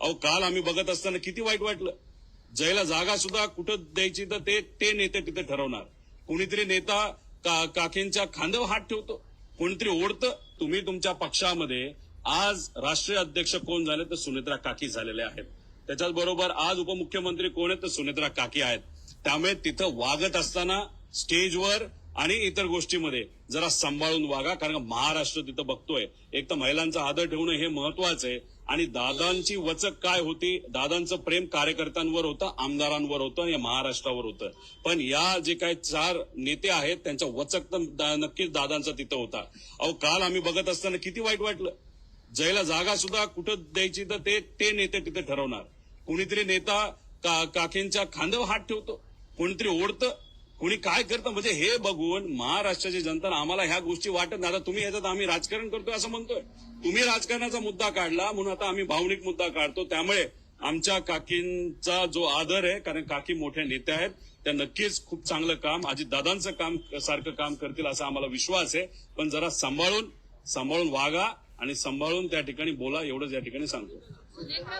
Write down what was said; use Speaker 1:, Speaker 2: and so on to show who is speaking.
Speaker 1: अहो काल आम्ही बघत असताना किती वाईट वाटलं. ज्याला जागा सुद्धा कुठं द्यायची तर ते नेते तिथे ठरवणार. कोणीतरी नेता काकींच्या खांद्यावर हात ठेवतो, कोणीतरी ओढतं. तुम्ही तुमच्या पक्षामध्ये आज राष्ट्रीय अध्यक्ष कोण झाले तर सुनेत्रा काकी झालेले आहेत. त्याच्याच बरोबर आज उपमुख्यमंत्री कोण आहेत तर सुनेत्रा काकी आहेत. त्यामुळे तिथं वागत असताना स्टेजवर आणि इतर गोष्टीमध्ये जरा सांभाळून वागा, कारण महाराष्ट्र तिथं बघतोय. एक तर महिलांचा आदर ठेवणं हे महत्वाचं आहे. आणि दादांची वचक काय होती, दादांचं प्रेम कार्यकर्त्यांवर होतं, आमदारांवर होतं, या महाराष्ट्रावर होतं. पण या जे काही 4 नेते आहेत त्यांच्या वचक तर नक्कीच दादांचा तिथं होता. अहो काल आम्ही बघत असताना किती वाईट वाटलं. ज्याला जागा सुद्धा कुठं द्यायची तर ते नेते तिथे ठरवणार. कोणीतरी नेता काकींच्या खांद्यावर हात ठेवतो, कोणीतरी ओढतं, कोणी काय करतं. म्हणजे हे बघून महाराष्ट्राची जनता आम्हाला ह्या गोष्टी वाटत नाही. आता तुम्ही याच्यात आम्ही राजकारण करतोय असं म्हणतोय. तुम्ही राजकारणाचा मुद्दा काढला म्हणून आता आम्ही भावनिक मुद्दा काढतो. त्यामुळे आमच्या काकींचा जो आदर आहे, कारण काकी मोठ्या नेत्या आहेत, त्या नक्कीच खूप चांगलं काम अजितदादांचं काम सारखं काम करतील असा आम्हाला विश्वास आहे. पण जरा सांभाळून वागा आणि सांभाळून त्या ठिकाणी बोला, एवढंच या ठिकाणी सांगतो.